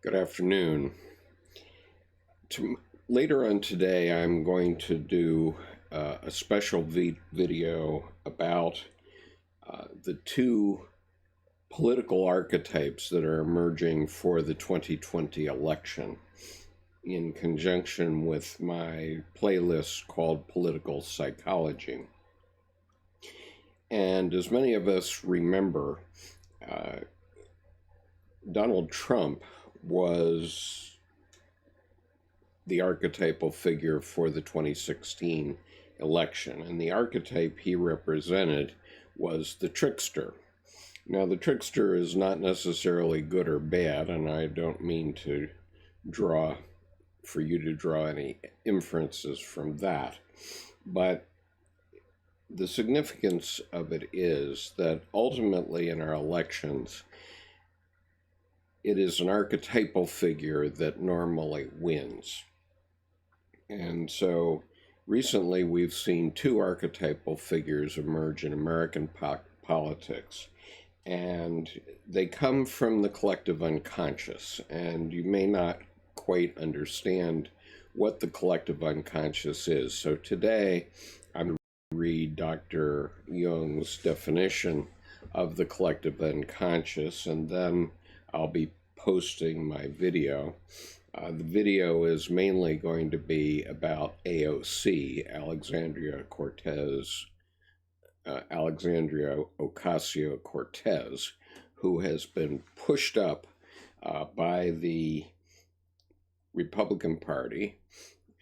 Good afternoon. Later on today, I'm going to do a special video about the two political archetypes that are emerging for the 2020 election in conjunction with my playlist called Political Psychology. And as many of us remember, Donald Trump was the archetypal figure for the 2016 election, and the archetype he represented was the trickster. Now, the trickster is not necessarily good or bad, and I don't mean to for you to draw any inferences from that, but the significance of it is that ultimately in our elections, it is an archetypal figure that normally wins. And so recently we've seen two archetypal figures emerge in American politics, and they come from the collective unconscious. And you may not quite understand what the collective unconscious is. So today I'm going to read Dr. Jung's definition of the collective unconscious, and then I'll be posting my video. The video is mainly going to be about AOC, Alexandria Ocasio-Cortez, who has been pushed up by the Republican Party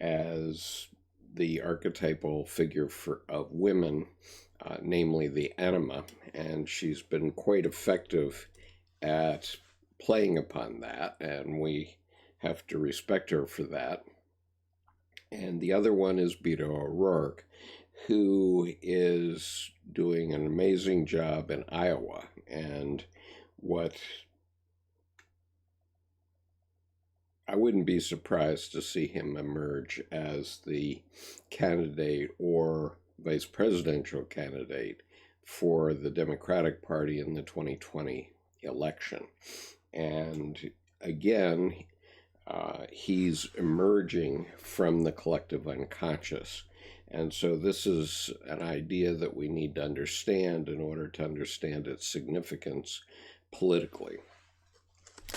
as the archetypal figure of women, namely the anima, and she's been quite effective at playing upon that, and we have to respect her for that. And the other one is Beto O'Rourke, who is doing an amazing job in Iowa, and what I wouldn't be surprised to see him emerge as the candidate or vice presidential candidate for the Democratic Party in the 2020 election. And again, he's emerging from the collective unconscious. And so this is an idea that we need to understand in order to understand its significance politically.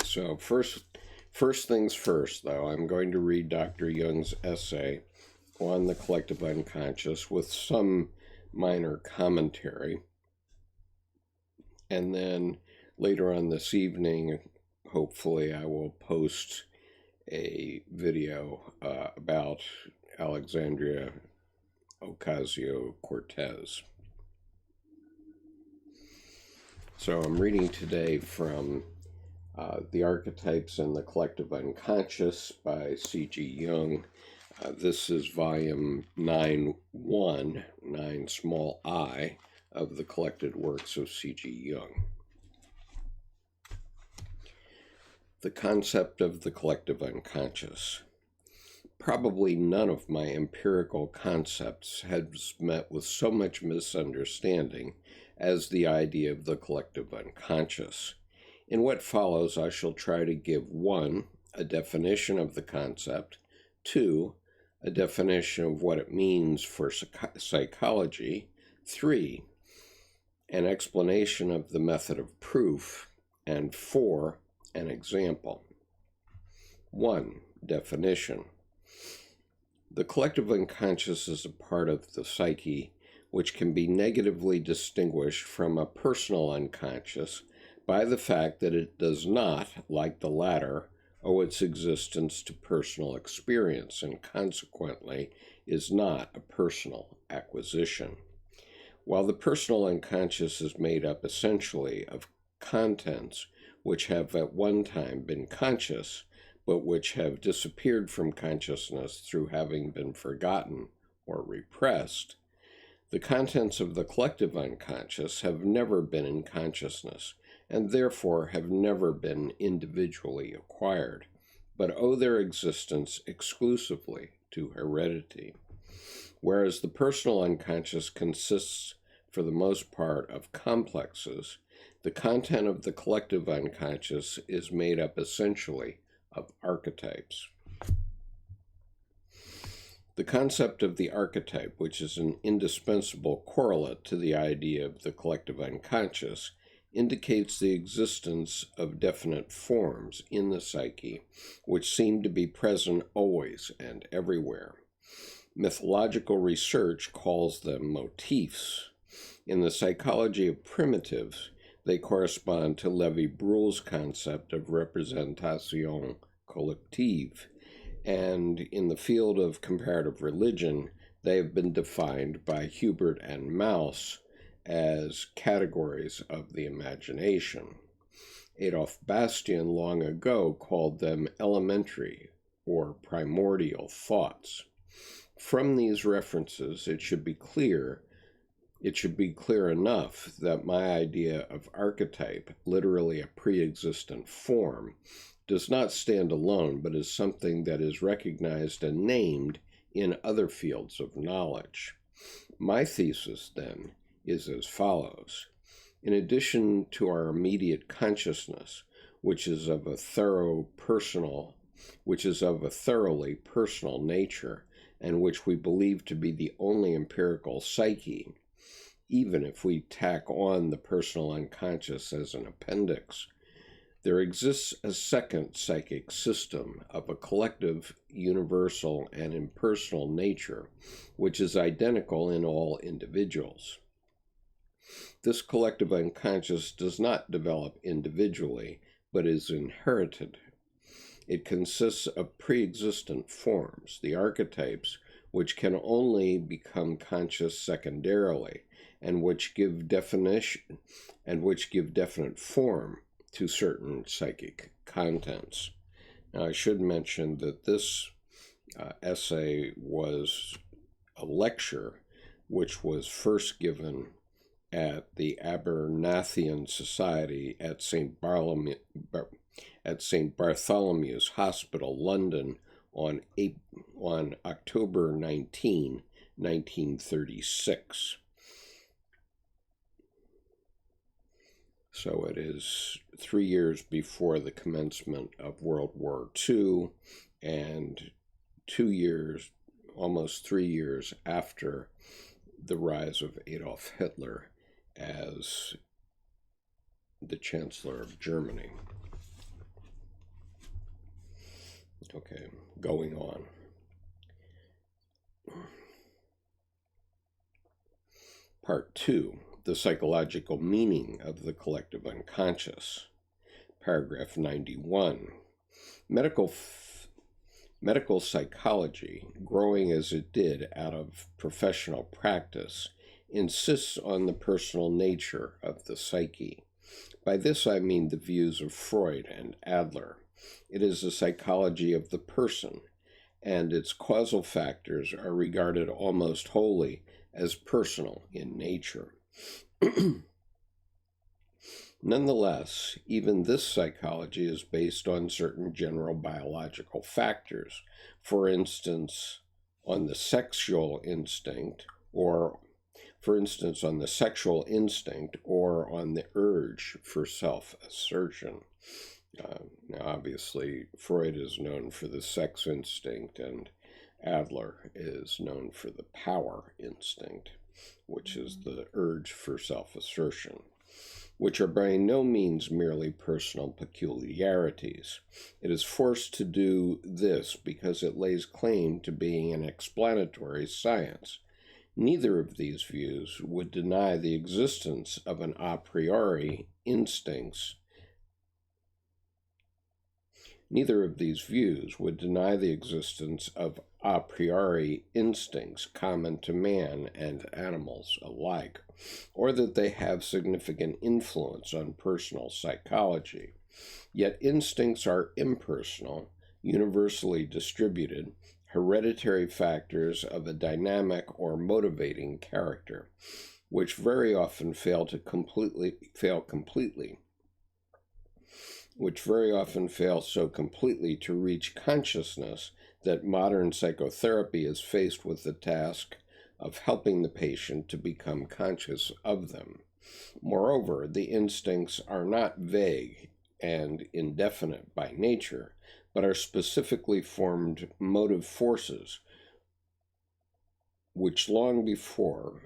So first things first, though, I'm going to read Dr. Jung's essay on the collective unconscious with some minor commentary. And then later on this evening, hopefully, I will post a video about Alexandria Ocasio-Cortez. So I'm reading today from The Archetypes and the Collective Unconscious by C.G. Jung. This is volume 9.1, 9 small I, of the collected works of C.G. Jung. The concept of the collective unconscious. Probably none of my empirical concepts has met with so much misunderstanding as the idea of the collective unconscious. In what follows, I shall try to give 1, a definition of the concept, 2, a definition of what it means for psychology, 3, an explanation of the method of proof, and 4, an example. 1. Definition. The collective unconscious is a part of the psyche which can be negatively distinguished from a personal unconscious by the fact that it does not, like the latter, owe its existence to personal experience and consequently is not a personal acquisition. While the personal unconscious is made up essentially of contents which have at one time been conscious, but which have disappeared from consciousness through having been forgotten or repressed, the contents of the collective unconscious have never been in consciousness, and therefore have never been individually acquired, but owe their existence exclusively to heredity. Whereas the personal unconscious consists, for the most part, of complexes, the content of the collective unconscious is made up essentially of archetypes. The concept of the archetype, which is an indispensable correlate to the idea of the collective unconscious, indicates the existence of definite forms in the psyche, which seem to be present always and everywhere. Mythological research calls them motifs. In the psychology of primitives, they correspond to Lévi-Bruhl's concept of représentation collective, and in the field of comparative religion, they have been defined by Hubert and Mauss as categories of the imagination. Adolf Bastian long ago called them elementary or primordial thoughts. From these references, it should be clear enough that my idea of archetype, literally a pre-existent form, does not stand alone, but is something that is recognized and named in other fields of knowledge. My thesis, then, is as follows. In addition to our immediate consciousness, which is of a thoroughly personal nature, and which we believe to be the only empirical psyche, even if we tack on the personal unconscious as an appendix, there exists a second psychic system of a collective, universal, and impersonal nature, which is identical in all individuals. This collective unconscious does not develop individually, but is inherited. It consists of pre-existent forms, the archetypes, which can only become conscious secondarily, and which give definite form to certain psychic contents. Now, I should mention that this essay was a lecture which was first given at the Abernathian Society at St. Bartholomew's Hospital, London, on October 19, 1936. So it is 3 years before the commencement of World War II and almost 3 years after the rise of Adolf Hitler as the Chancellor of Germany. Okay, going on. Part 2. The psychological meaning of the collective unconscious. Paragraph 91. Medical psychology, growing as it did out of professional practice, insists on the personal nature of the psyche. By this I mean the views of Freud and Adler. It is the psychology of the person, and its causal factors are regarded almost wholly as personal in nature. Nonetheless, even this psychology is based on certain general biological factors, for instance, on the sexual instinct, or on the urge for self-assertion. Now, obviously, Freud is known for the sex instinct, and Adler is known for the power instinct, which is the urge for self-assertion, which are by no means merely personal peculiarities. It is forced to do this because it lays claim to being an explanatory science. Neither of these views would deny the existence of an a priori instincts. Neither of these views would deny the existence of a priori instincts common to man and animals alike, or that they have significant influence on personal psychology. Yet instincts are impersonal, universally distributed, hereditary factors of a dynamic or motivating character, which very often fail so completely to reach consciousness that modern psychotherapy is faced with the task of helping the patient to become conscious of them. Moreover, the instincts are not vague and indefinite by nature, but are specifically formed motive forces, which long before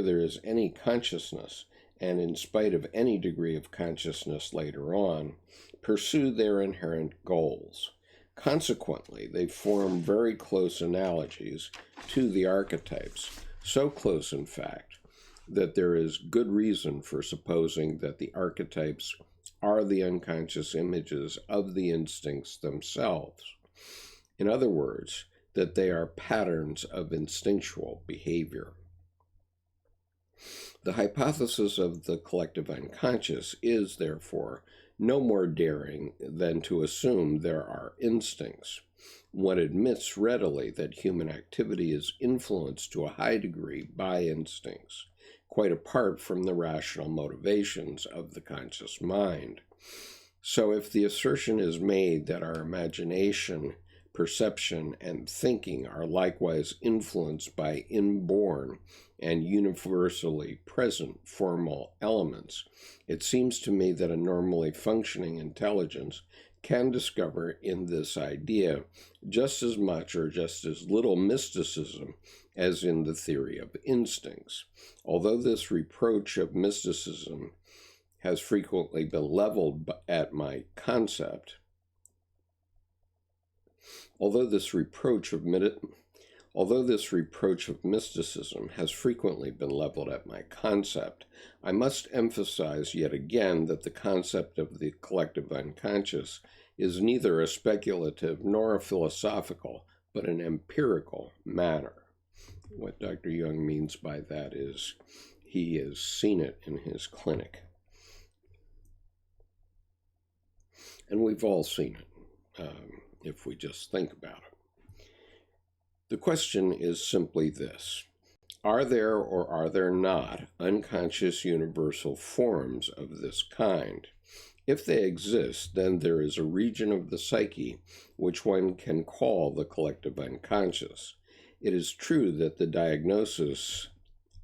there is any consciousness, and in spite of any degree of consciousness later on, pursue their inherent goals. Consequently, they form very close analogies to the archetypes, so close, in fact, that there is good reason for supposing that the archetypes are the unconscious images of the instincts themselves. In other words, that they are patterns of instinctual behavior. The hypothesis of the collective unconscious is, therefore, no more daring than to assume there are instincts. One admits readily that human activity is influenced to a high degree by instincts, quite apart from the rational motivations of the conscious mind. So if the assertion is made that our imagination, perception, and thinking are likewise influenced by inborn and universally present formal elements, it seems to me that a normally functioning intelligence can discover in this idea just as much or just as little mysticism as in the theory of instincts. Although this reproach of mysticism has frequently been leveled at my concept, Although this reproach of mysticism has frequently been leveled at my concept, I must emphasize yet again that the concept of the collective unconscious is neither a speculative nor a philosophical, but an empirical matter. What Dr. Jung means by that is he has seen it in his clinic. And we've all seen it, if we just think about it. The question is simply this: are there or are there not unconscious universal forms of this kind? If they exist, then there is a region of the psyche which one can call the collective unconscious. It is true that the diagnosis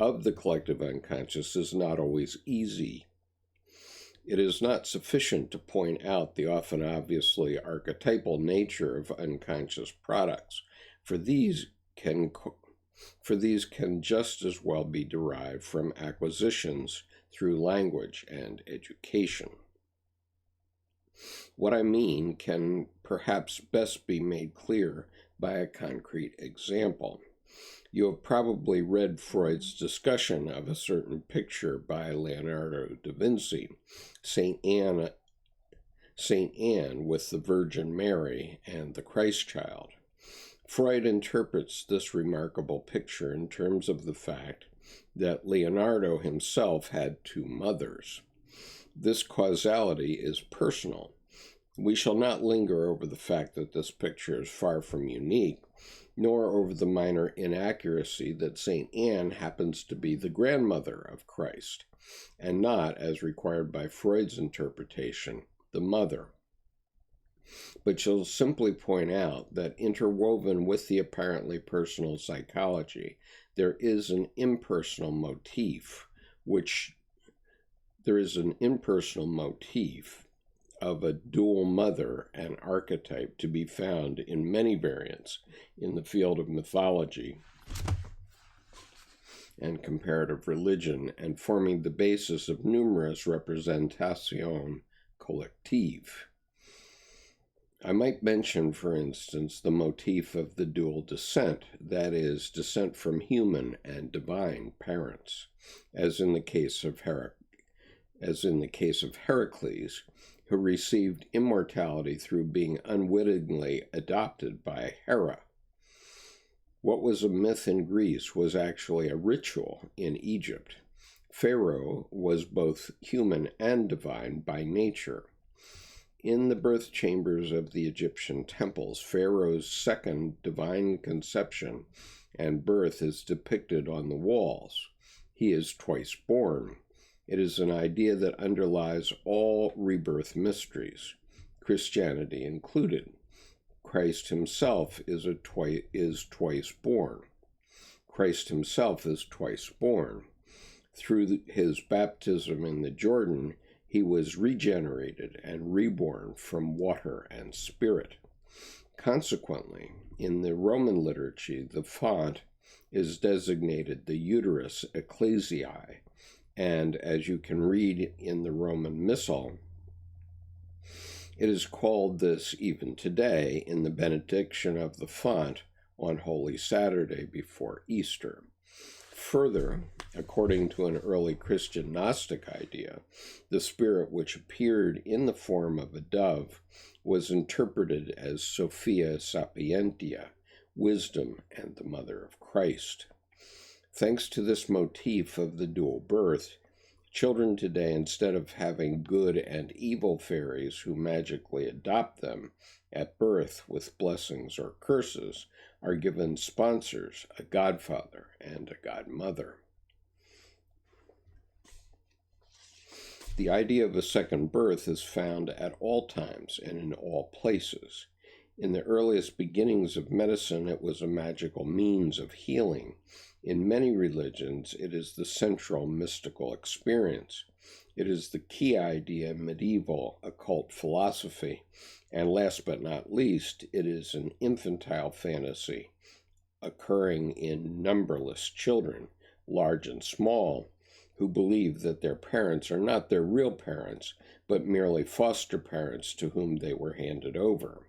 of the collective unconscious is not always easy. It is not sufficient to point out the often obviously archetypal nature of unconscious products, for these can just as well be derived from acquisitions through language and education. What I mean can perhaps best be made clear by a concrete example. You have probably read Freud's discussion of a certain picture by Leonardo da Vinci, Saint Anne with the Virgin Mary and the Christ child. Freud interprets this remarkable picture in terms of the fact that Leonardo himself had two mothers. This causality is personal. We shall not linger over the fact that this picture is far from unique, nor over the minor inaccuracy that St. Anne happens to be the grandmother of Christ, and not, as required by Freud's interpretation, the mother. But shall simply point out that interwoven with the apparently personal psychology, there is an impersonal motif, of a dual mother and archetype to be found in many variants in the field of mythology and comparative religion, and forming the basis of numerous representations collectives. I might mention, for instance, the motif of the dual descent, that is, descent from human and divine parents, as in the case of Heracles, who received immortality through being unwittingly adopted by Hera. What was a myth in Greece was actually a ritual in Egypt. Pharaoh was both human and divine by nature. In the birth chambers of the Egyptian temples, Pharaoh's second divine conception and birth is depicted on the walls. He is twice born. It is an idea that underlies all rebirth mysteries, Christianity included. Christ himself is twice born. Christ himself is twice born. Through his baptism in the Jordan, He was regenerated and reborn from water and spirit. Consequently, in the Roman liturgy, the font is designated the uterus ecclesiae, and as you can read in the Roman Missal, it is called this even today in the benediction of the font on Holy Saturday before Easter. Further, according to an early Christian Gnostic idea, the spirit which appeared in the form of a dove was interpreted as Sophia Sapientia, wisdom and the mother of Christ. Thanks to this motif of the dual birth, children today, instead of having good and evil fairies who magically adopt them at birth with blessings or curses, are given sponsors, a godfather and a godmother. The idea of a second birth is found at all times and in all places. In the earliest beginnings of medicine, it was a magical means of healing. In many religions, it is the central mystical experience. It is the key idea in medieval occult philosophy. And last but not least, it is an infantile fantasy occurring in numberless children, large and small, who believe that their parents are not their real parents, but merely foster parents to whom they were handed over.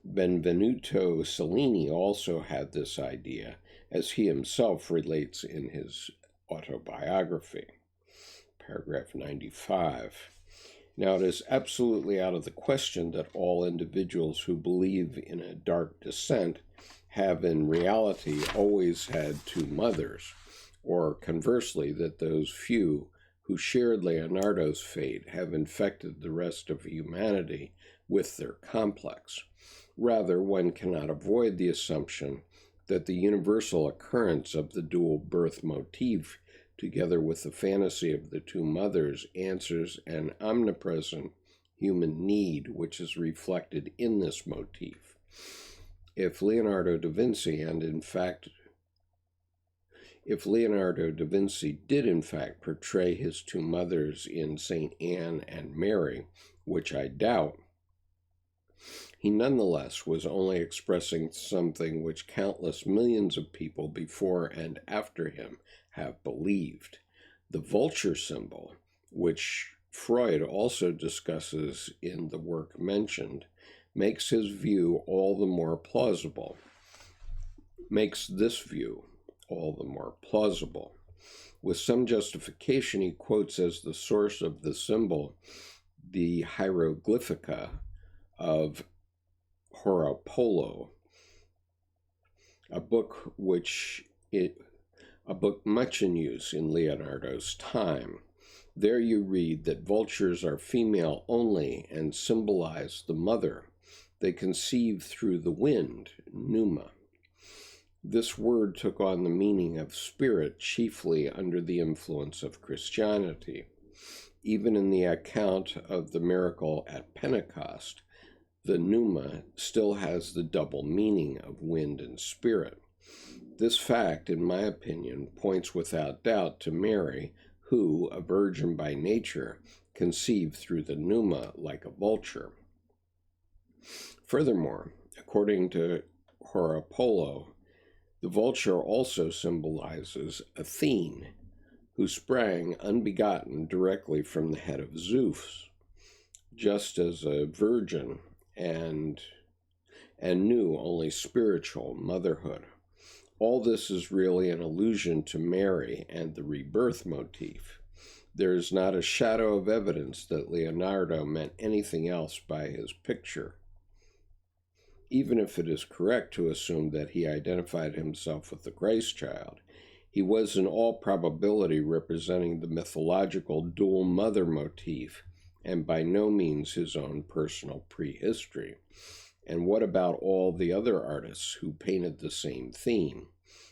Benvenuto Cellini also had this idea, as he himself relates in his autobiography. Paragraph 95. Now, it is absolutely out of the question that all individuals who believe in a dark descent have in reality always had two mothers, or conversely, that those few who shared Leonardo's fate have infected the rest of humanity with their complex. Rather, one cannot avoid the assumption that the universal occurrence of the dual birth motif, together with the fantasy of the two mothers, answers an omnipresent human need which is reflected in this motif. If Leonardo da Vinci did in fact portray his two mothers in St. Anne and Mary, which I doubt, he nonetheless was only expressing something which countless millions of people before and after him have believed. The vulture symbol, which Freud also discusses in the work mentioned, makes this view all the more plausible. With some justification, he quotes as the source of the symbol the Hieroglyphica of Horapollo, a book much in use in Leonardo's time. There you read that vultures are female only and symbolize the mother. They conceive through the wind, pneuma. This word took on the meaning of spirit chiefly under the influence of Christianity. Even in the account of the miracle at Pentecost, the pneuma still has the double meaning of wind and spirit. This fact, in my opinion, points without doubt to Mary, who, a virgin by nature, conceived through the pneuma like a vulture. Furthermore, according to Horapollo, the vulture also symbolizes Athene, who sprang unbegotten directly from the head of Zeus, just as a virgin and knew only spiritual motherhood. All this is really an allusion to Mary and the rebirth motif. There is not a shadow of evidence that Leonardo meant anything else by his picture. Even if it is correct to assume that he identified himself with the Christ child, he was in all probability representing the mythological dual mother motif, and by no means his own personal prehistory. And what about all the other artists who painted the same theme?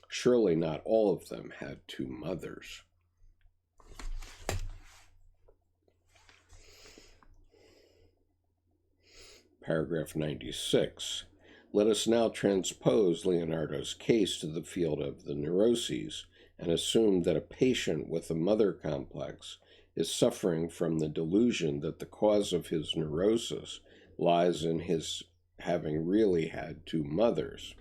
Surely not all of them had two mothers. Paragraph 96. Let us now transpose Leonardo's case to the field of the neuroses and assume that a patient with a mother complex is suffering from the delusion that the cause of his neurosis lies in his having really had two mothers.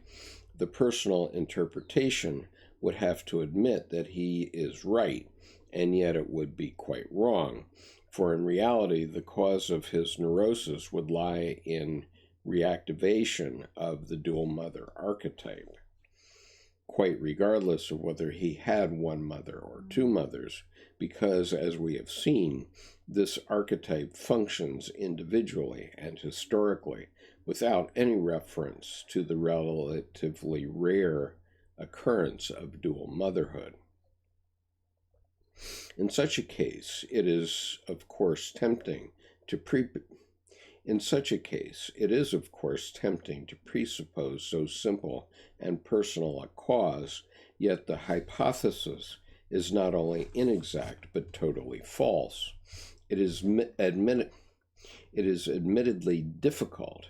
The personal interpretation would have to admit that he is right, and yet it would be quite wrong, for in reality the cause of his neurosis would lie in reactivation of the dual mother archetype, quite regardless of whether he had one mother or two mothers, because, as we have seen, this archetype functions individually and historically without any reference to the relatively rare occurrence of dual motherhood. In such a case, it is, of course, tempting to presuppose so simple and personal a cause, yet the hypothesis is not only inexact but totally false. It is admittedly difficult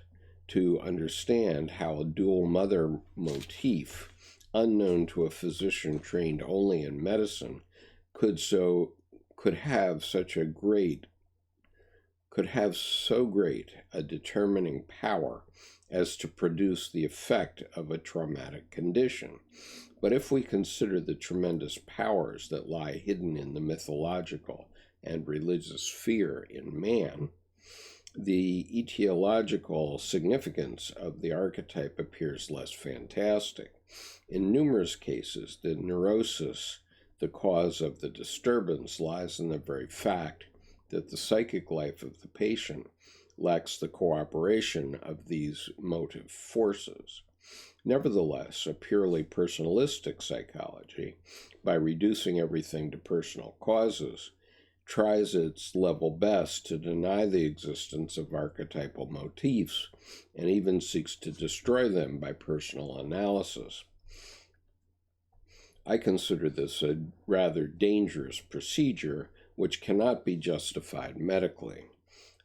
to understand how a dual mother motif, unknown to a physician trained only in medicine, could have so great a determining power as to produce the effect of a traumatic condition. But if we consider the tremendous powers that lie hidden in the mythological and religious sphere in man, the etiological significance of the archetype appears less fantastic. In numerous cases, the neurosis, the cause of the disturbance, lies in the very fact that the psychic life of the patient lacks the cooperation of these motive forces. Nevertheless, a purely personalistic psychology, by reducing everything to personal causes, tries its level best to deny the existence of archetypal motifs and even seeks to destroy them by personal analysis. I consider this a rather dangerous procedure which cannot be justified medically.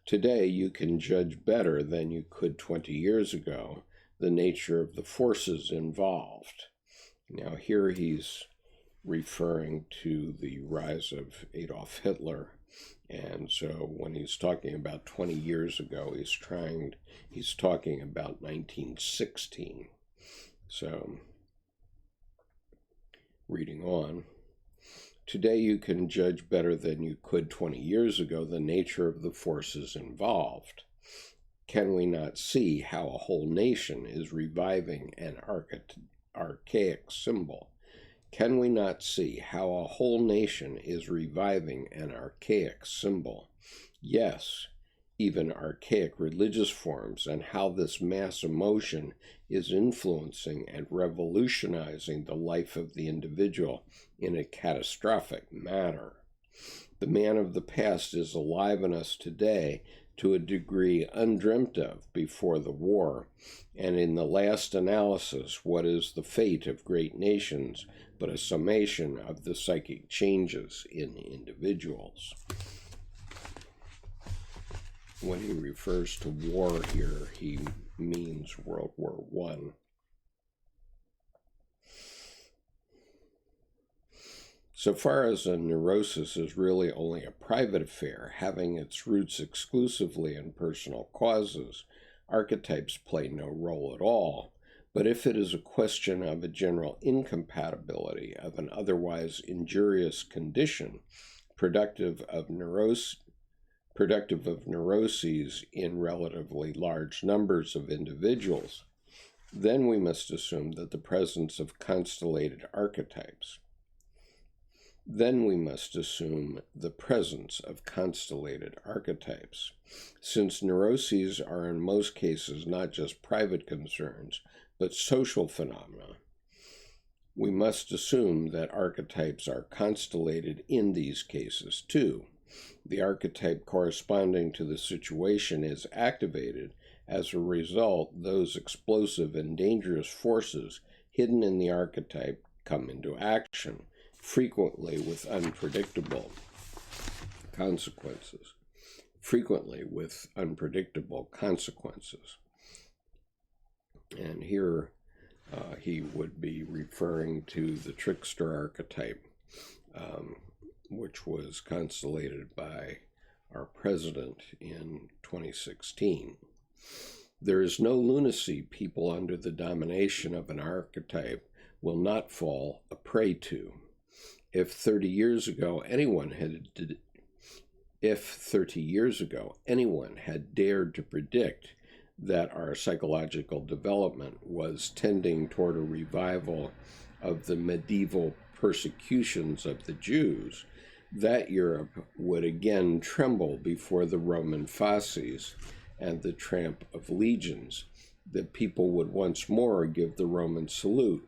Today, you can judge better than you could 20 years ago the nature of the forces involved. Now, here he's referring to the rise of Adolf Hitler, and so when he's talking about 20 years ago, he's talking about 1916. So, reading on. Today you can judge better than you could 20 years ago the nature of the forces involved. Can we not see how a whole nation is reviving an archaic symbol? Can we not see how a whole nation is reviving an archaic symbol? Yes, even archaic religious forms, and how this mass emotion is influencing and revolutionizing the life of the individual in a catastrophic manner. The man of the past is alive in us today to a degree undreamt of before the war, and in the last analysis, what is the fate of great nations but a summation of the psychic changes in individuals? When he refers to war here, he means World War I. So far as a neurosis is really only a private affair, having its roots exclusively in personal causes, archetypes play no role at all. But if it is a question of a general incompatibility of an otherwise injurious condition, productive of neuroses in relatively large numbers of individuals, then we must assume that the presence of constellated archetypes. Since neuroses are in most cases not just private concerns, but social phenomena, we must assume that archetypes are constellated in these cases too. The archetype corresponding to the situation is activated. As a result, those explosive and dangerous forces hidden in the archetype come into action, frequently with unpredictable consequences. And here he would be referring to the trickster archetype, which was constellated by our president in 2016. There is no lunacy people under the domination of an archetype will not fall a prey to. If 30 years ago anyone had dared to predict that our psychological development was tending toward a revival of the medieval persecutions of the Jews, that Europe would again tremble before the Roman fasces and the tramp of legions, that people would once more give the Roman salute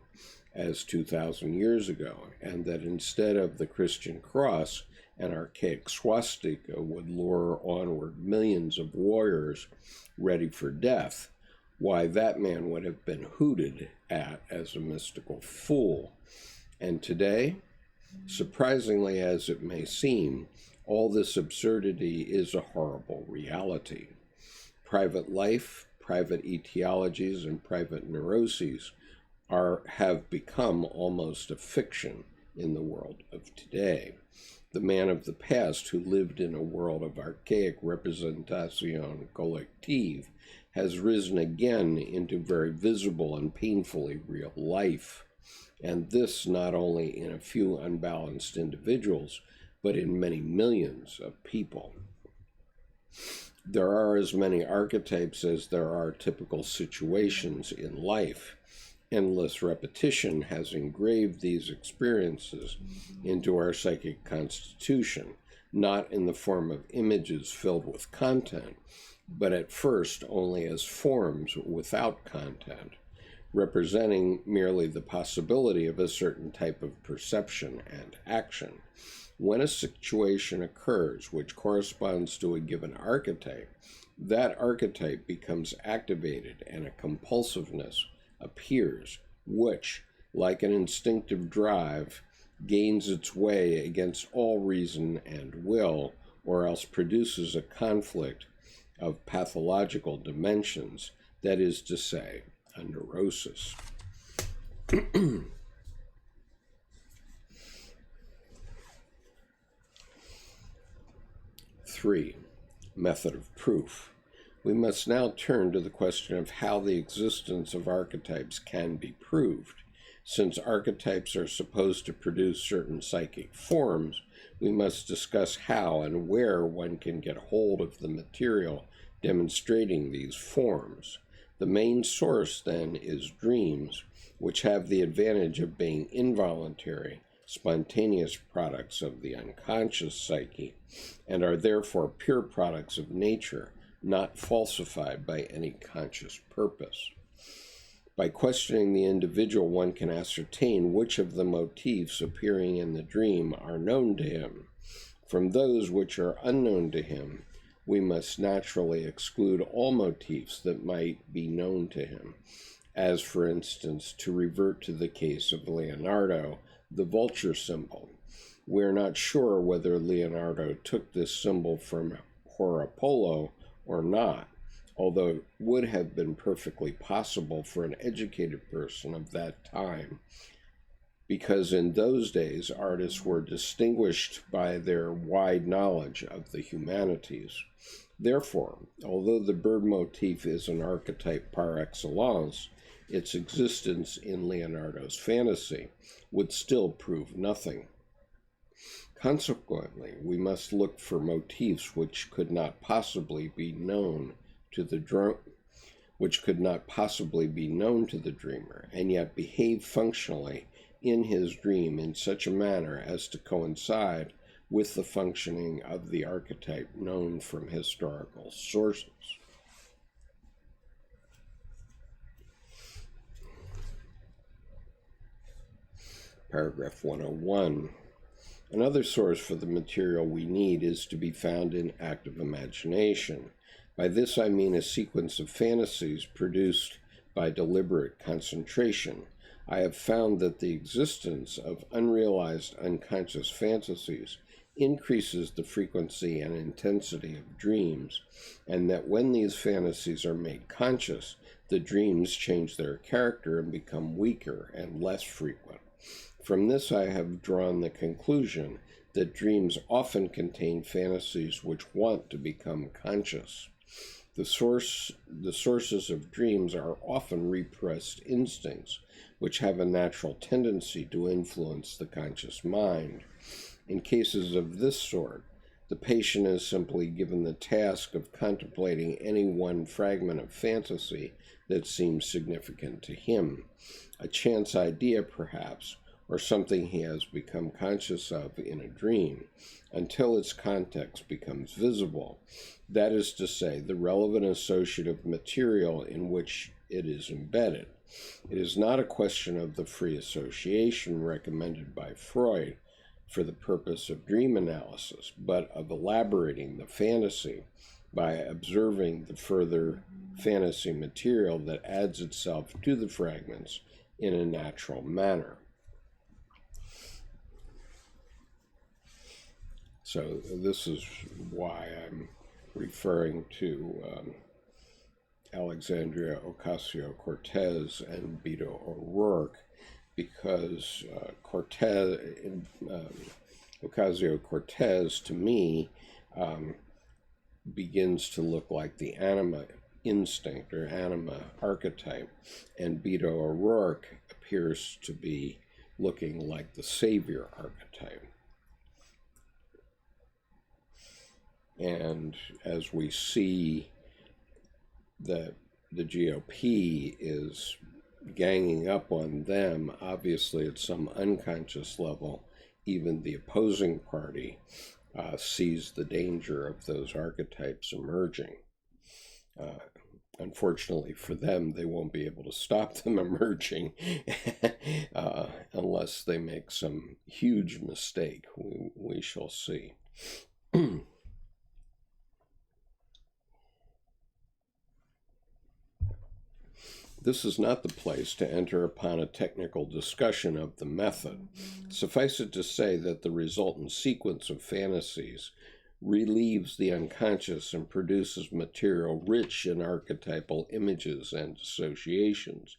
as 2,000 years ago, and that instead of the Christian cross, an archaic swastika would lure onward millions of warriors ready for death. Why, that man would have been hooted at as a mystical fool. And today, surprisingly as it may seem, all this absurdity is a horrible reality. Private life, private etiologies, and private neuroses have become almost a fiction in the world of today. The man of the past, who lived in a world of archaic representation collective, has risen again into very visible and painfully real life, and this not only in a few unbalanced individuals, but in many millions of people. There are as many archetypes as there are typical situations in life. Endless repetition has engraved these experiences into our psychic constitution, not in the form of images filled with content, but at first only as forms without content, representing merely the possibility of a certain type of perception and action. When a situation occurs which corresponds to a given archetype, that archetype becomes activated and a compulsiveness appears, which, like an instinctive drive, gains its way against all reason and will, or else produces a conflict of pathological dimensions, that is to say, a neurosis. 3. Method of proof. We must now turn to the question of how the existence of archetypes can be proved. Since archetypes are supposed to produce certain psychic forms, we must discuss how and where one can get hold of the material demonstrating these forms. The main source, then, is dreams, which have the advantage of being involuntary, spontaneous products of the unconscious psyche, and are therefore pure products of nature, not falsified by any conscious purpose. By questioning the individual, one can ascertain which of the motifs appearing in the dream are known to him. From those which are unknown to him, we must naturally exclude all motifs that might be known to him, as, for instance, to revert to the case of Leonardo, the vulture symbol. We are not sure whether Leonardo took this symbol from Horapollo or not, although it would have been perfectly possible for an educated person of that time, because in those days artists were distinguished by their wide knowledge of the humanities. Therefore, although the bird motif is an archetype par excellence, its existence in Leonardo's fantasy would still prove nothing. Consequently, we must look for motifs which could not possibly be known to the dreamer, and yet behave functionally in his dream in such a manner as to coincide with the functioning of the archetype known from historical sources. Paragraph 101. Another source for the material we need is to be found in active imagination. By this I mean a sequence of fantasies produced by deliberate concentration. I have found that the existence of unrealized unconscious fantasies increases the frequency and intensity of dreams, and that when these fantasies are made conscious, the dreams change their character and become weaker and less frequent. From this I have drawn the conclusion that dreams often contain fantasies which want to become conscious. The sources of dreams are often repressed instincts, which have a natural tendency to influence the conscious mind. In cases of this sort, the patient is simply given the task of contemplating any one fragment of fantasy that seems significant to him, a chance idea perhaps, or something he has become conscious of in a dream, until its context becomes visible. That is to say, the relevant associative material in which it is embedded. It is not a question of the free association recommended by Freud for the purpose of dream analysis, but of elaborating the fantasy by observing the further fantasy material that adds itself to the fragments in a natural manner. So this is why I'm referring to Alexandria Ocasio-Cortez and Beto O'Rourke, because Ocasio-Cortez, to me, begins to look like the anima instinct or anima archetype, and Beto O'Rourke appears to be looking like the savior archetype. And as we see that the GOP is ganging up on them, obviously at some unconscious level, even the opposing party sees the danger of those archetypes emerging. Unfortunately for them, they won't be able to stop them emerging unless they make some huge mistake. We shall see. This is not the place to enter upon a technical discussion of the method. Suffice it to say that the resultant sequence of fantasies relieves the unconscious and produces material rich in archetypal images and associations.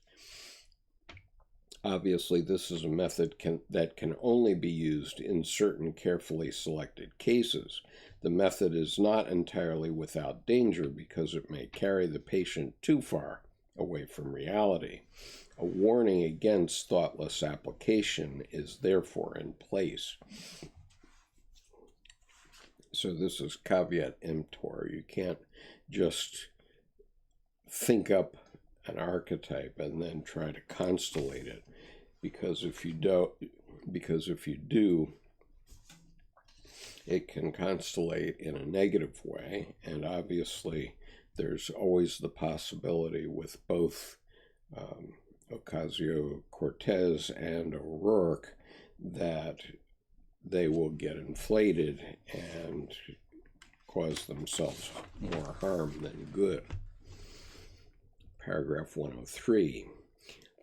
Obviously, this is a method that can only be used in certain carefully selected cases. The method is not entirely without danger because it may carry the patient too far away from reality. A warning against thoughtless application is therefore in place. So this is caveat emptor. You can't just think up an archetype and then try to constellate it, because if you do, it can constellate in a negative way, and obviously there's always the possibility with both Ocasio-Cortez and O'Rourke that they will get inflated and cause themselves more harm than good. Paragraph 103.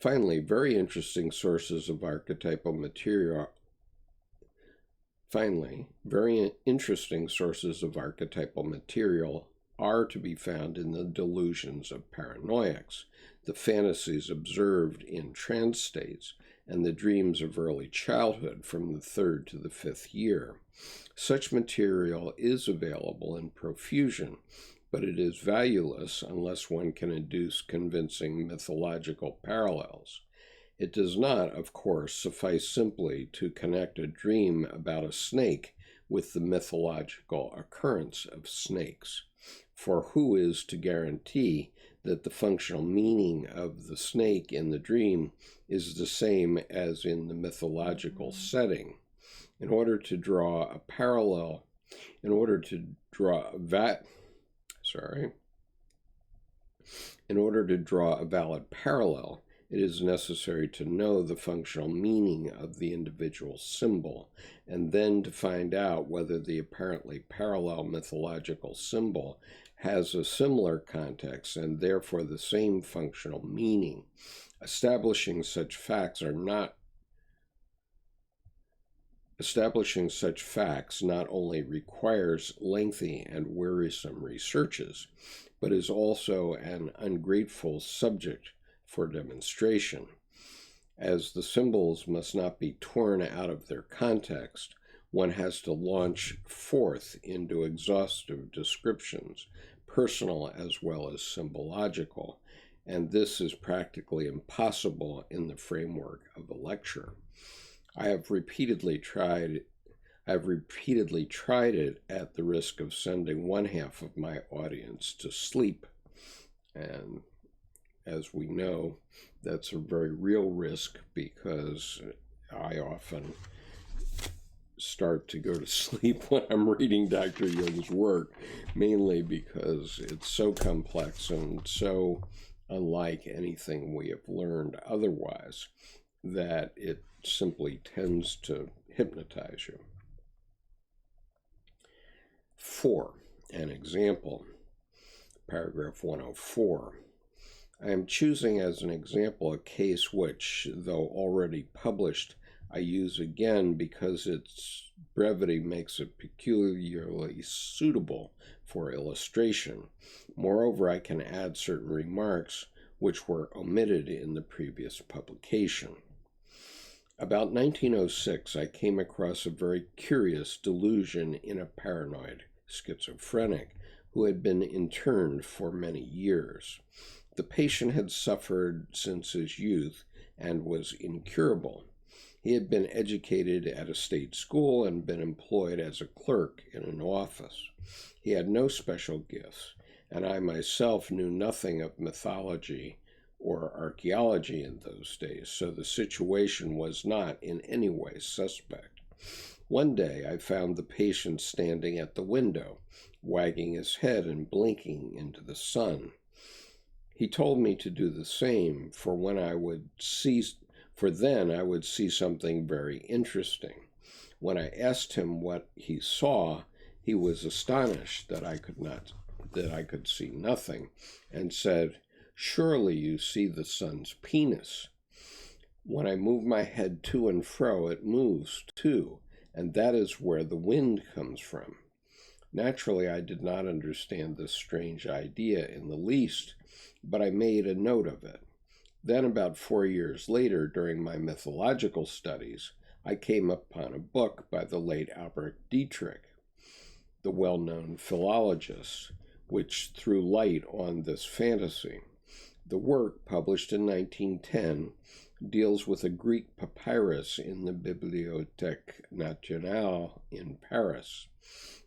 Finally, very interesting sources of archetypal material are to be found in the delusions of paranoiacs, the fantasies observed in trance states, and the dreams of early childhood from the 3rd to the 5th year. Such material is available in profusion, but it is valueless unless one can induce convincing mythological parallels. It does not, of course, suffice simply to connect a dream about a snake with the mythological occurrence of snakes. For who is to guarantee that the functional meaning of the snake in the dream is the same as in the mythological setting? In order to draw a valid parallel, it is necessary to know the functional meaning of the individual symbol, and then to find out whether the apparently parallel mythological symbol has a similar context and therefore the same functional meaning. Establishing such facts not only requires lengthy and wearisome researches, but is also an ungrateful subject for demonstration. As the symbols must not be torn out of their context, one has to launch forth into exhaustive descriptions, personal as well as symbological, and this is practically impossible in the framework of a lecture. I have repeatedly tried it at the risk of sending one half of my audience to sleep. And as we know, that's a very real risk because I often start to go to sleep when I'm reading Dr. Jung's work, mainly because it's so complex and so unlike anything we have learned otherwise that it simply tends to hypnotize you. 4. An example. Paragraph 104. I am choosing as an example a case which, though already published, I use again because its brevity makes it peculiarly suitable for illustration. Moreover, I can add certain remarks which were omitted in the previous publication. About 1906, I came across a very curious delusion in a paranoid schizophrenic who had been interned for many years. The patient had suffered since his youth and was incurable. He had been educated at a state school and been employed as a clerk in an office. He had no special gifts, and I myself knew nothing of mythology or archaeology in those days, so the situation was not in any way suspect. One day I found the patient standing at the window, wagging his head and blinking into the sun. He told me to do the same, for then I would see something very interesting. When I asked him what he saw, he was astonished that I could see nothing, and said, "Surely you see the sun's penis." When I move my head to and fro, it moves too, and that is where the wind comes from. Naturally, I did not understand this strange idea in the least, but I made a note of it. Then, about 4 years later, during my mythological studies, I came upon a book by the late Albert Dietrich, the well-known philologist, which threw light on this fantasy. The work, published in 1910, deals with a Greek papyrus in the Bibliothèque Nationale in Paris.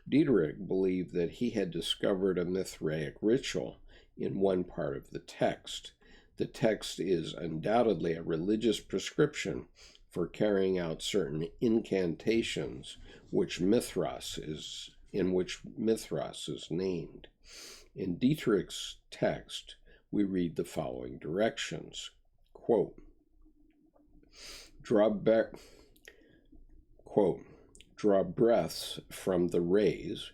Dietrich believed that he had discovered a Mithraic ritual in one part of the text. The text is undoubtedly a religious prescription for carrying out certain incantations in which Mithras is named. In Dietrich's text, we read the following directions. Quote, draw breaths from the rays,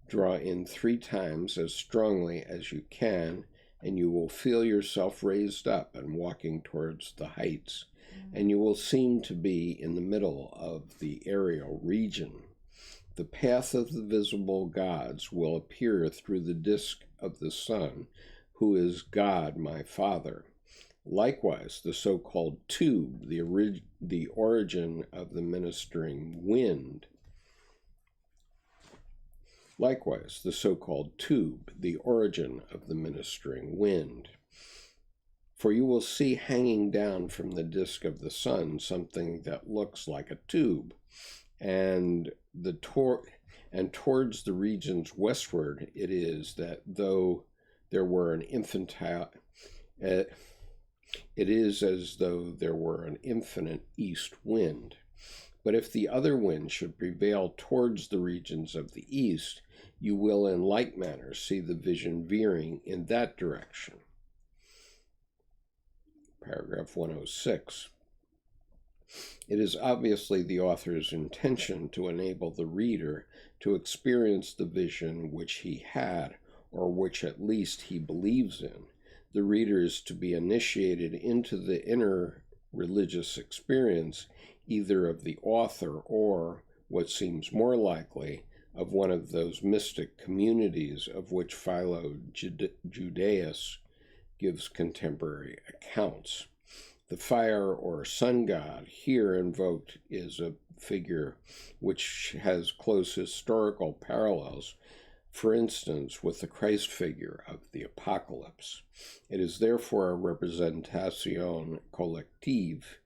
draw in 3 times as strongly as you can, and you will feel yourself raised up and walking towards the heights, and you will seem to be in the middle of the aerial region. The path of the visible gods will appear through the disk of the sun, who is God, my Father. Likewise, the so-called tube, the origin of the ministering wind. Likewise, the so-called tube, the origin of the ministering wind. For you will see hanging down from the disk of the sun something that looks like a tube, and towards the regions westward it is that though there were an it is as though there were an infinite east wind. But if the other wind should prevail towards the regions of the east, you will in like manner see the vision veering in that direction. Paragraph 106. It is obviously the author's intention to enable the reader to experience the vision which he had, or which at least he believes in. The reader is to be initiated into the inner religious experience, either of the author or, what seems more likely, of one of those mystic communities of which Philo Judaeus gives contemporary accounts. The fire or sun god here invoked is a figure which has close historical parallels, for instance, with the Christ figure of the Apocalypse. It is therefore a representation collective,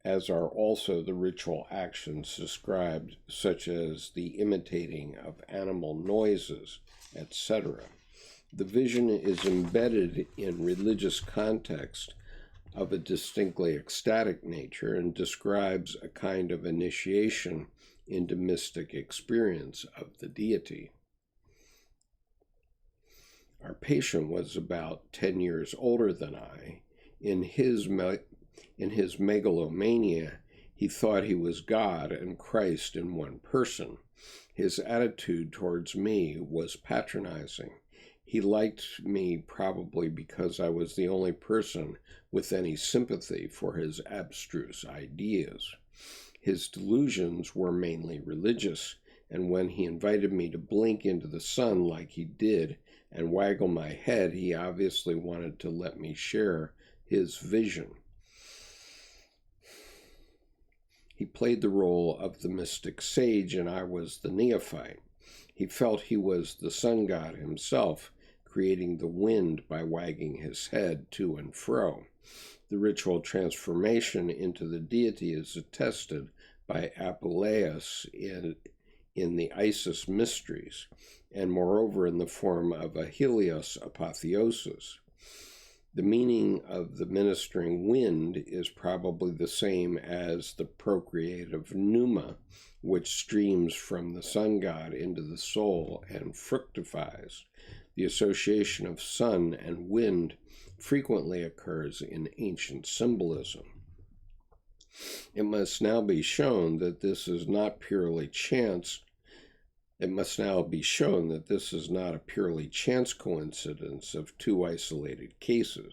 as are also the ritual actions described, such as the imitating of animal noises, etc. The vision is embedded in religious context of a distinctly ecstatic nature and describes a kind of initiation into mystic experience of the deity. Our patient was about 10 years older than I. In his megalomania, he thought he was God and Christ in one person. His attitude towards me was patronizing. He liked me probably because I was the only person with any sympathy for his abstruse ideas. His delusions were mainly religious, and when he invited me to blink into the sun like he did and waggle my head, he obviously wanted to let me share his vision. He played the role of the mystic sage, and I was the neophyte. He felt he was the sun god himself, creating the wind by wagging his head to and fro. The ritual transformation into the deity is attested by Apuleius in the Isis Mysteries, and moreover in the form of a Helios apotheosis. The meaning of the ministering wind is probably the same as the procreative pneuma, which streams from the sun god into the soul and fructifies. The association of sun and wind frequently occurs in ancient symbolism. It must now be shown that this is not purely chance. It must now be shown that this is not a purely chance coincidence of two isolated cases.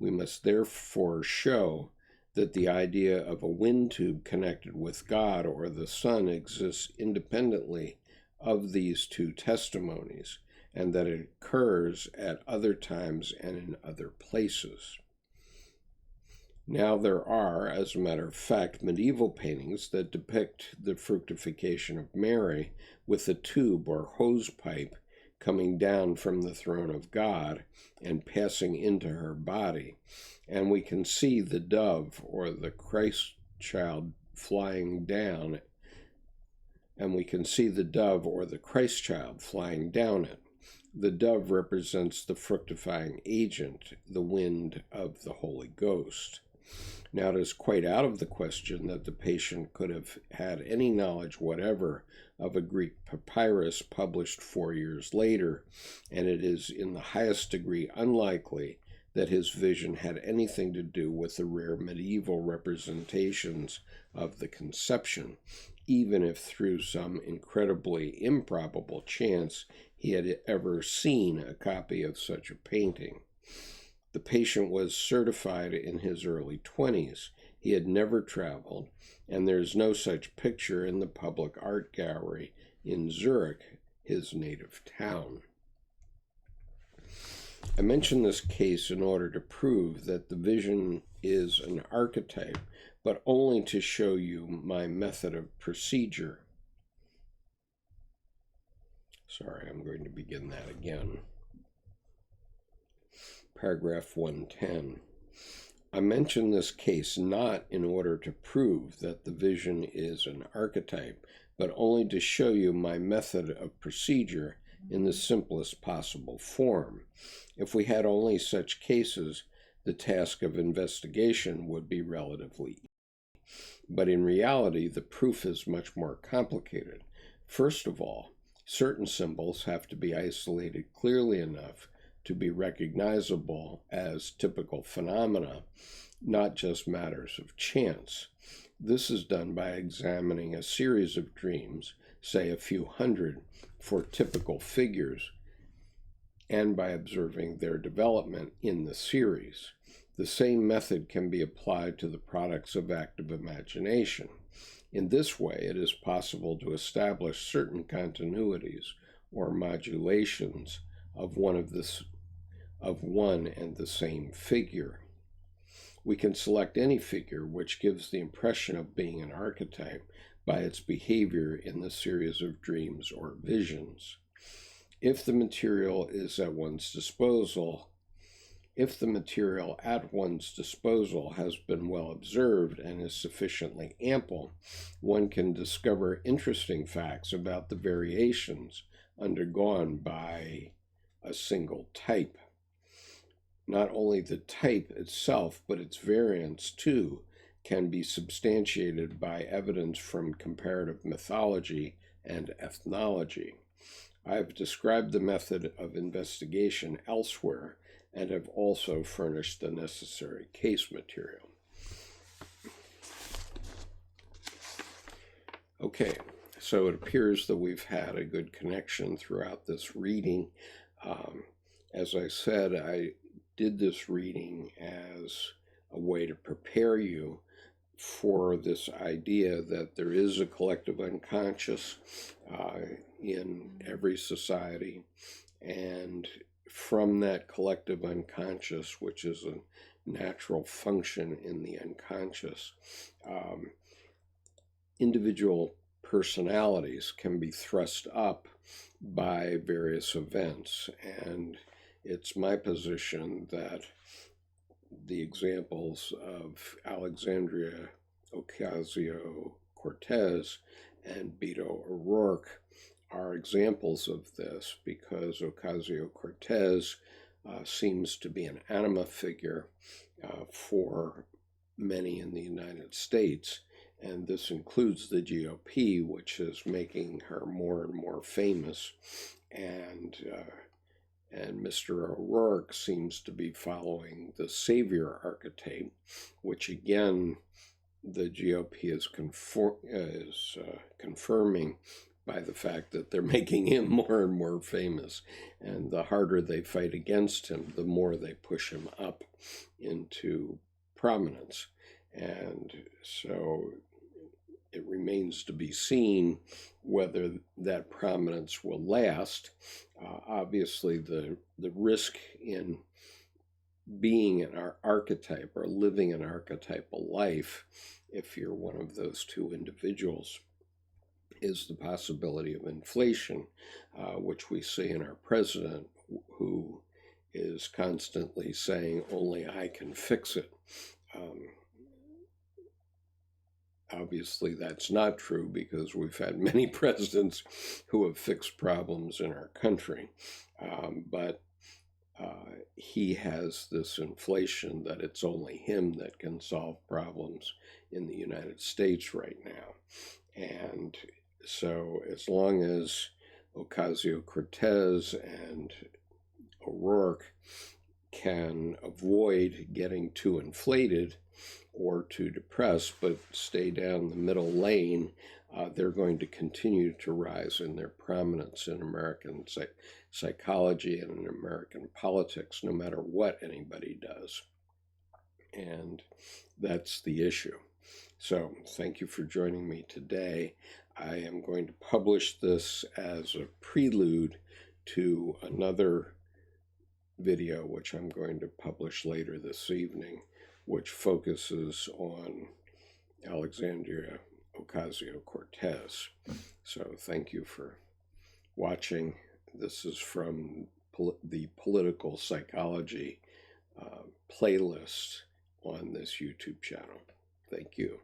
We must therefore show that the idea of a wind tube connected with God or the sun exists independently of these two testimonies, and that it occurs at other times and in other places. Now there are, as a matter of fact, medieval paintings that depict the fructification of Mary with a tube or hose pipe coming down from the throne of God and passing into her body. And we can see the dove or the Christ child flying down, and we can see the dove or the Christ child flying down it. The dove represents the fructifying agent, the wind of the Holy Ghost. Now, it is quite out of the question that the patient could have had any knowledge whatever of a Greek papyrus published 4 years later, and it is in the highest degree unlikely that his vision had anything to do with the rare medieval representations of the conception, even if through some incredibly improbable chance he had ever seen a copy of such a painting. The patient was certified in his early 20s. He had never traveled, and there is no such picture in the public art gallery in Zurich, his native town. I mention this case in order to prove that the vision is an archetype, but only to show you my method of procedure. Sorry, I'm going to begin that again. Paragraph 110. I mention this case not in order to prove that the vision is an archetype, but only to show you my method of procedure in the simplest possible form. If we had only such cases, the task of investigation would be relatively easy. But in reality, the proof is much more complicated. First of all, certain symbols have to be isolated clearly enough to be recognizable as typical phenomena, not just matters of chance. This is done by examining a series of dreams, say a few hundred, for typical figures, and by observing their development in the series. The same method can be applied to the products of active imagination. In this way, it is possible to establish certain continuities or modulations of one and the same figure. We can select any figure which gives the impression of being an archetype by its behavior in the series of dreams or visions. If the material at one's disposal has been well observed and is sufficiently ample, one can discover interesting facts about the variations undergone by a single type. Not only the type itself, but its variants too can be substantiated by evidence from comparative mythology and ethnology. I have described the method of investigation elsewhere and have also furnished the necessary case material. Okay, so it appears that we've had a good connection throughout this reading. As I said, I did this reading as a way to prepare you for this idea that there is a collective unconscious in every society, and from that collective unconscious, which is a natural function in the unconscious, individual personalities can be thrust up by various events. And it's my position that the examples of Alexandria Ocasio-Cortez and Beto O'Rourke are examples of this, because Ocasio-Cortez seems to be an anima figure for many in the United States, and this includes the GOP, which is making her more and more famous, and Mr. O'Rourke seems to be following the savior archetype, which again the GOP is confirming by the fact that they're making him more and more famous. And the harder they fight against him, the more they push him up into prominence. And so it remains to be seen whether that prominence will last. Obviously, the risk in being an archetype or living an archetypal life, if you're one of those two individuals, is the possibility of inflation, which we see in our president, who is constantly saying, only I can fix it. Obviously, that's not true, because we've had many presidents who have fixed problems in our country. But he has this inflation that it's only him that can solve problems in the United States right now. And so as long as Ocasio-Cortez and O'Rourke can avoid getting too inflated or too depressed, but stay down the middle lane, they're going to continue to rise in their prominence in American psychology and in American politics, no matter what anybody does. And that's the issue. So thank you for joining me today. I am going to publish this as a prelude to another video, which I'm going to publish later this evening, which focuses on Alexandria Ocasio-Cortez. So thank you for watching. This is from the political psychology playlist on this YouTube channel. Thank you.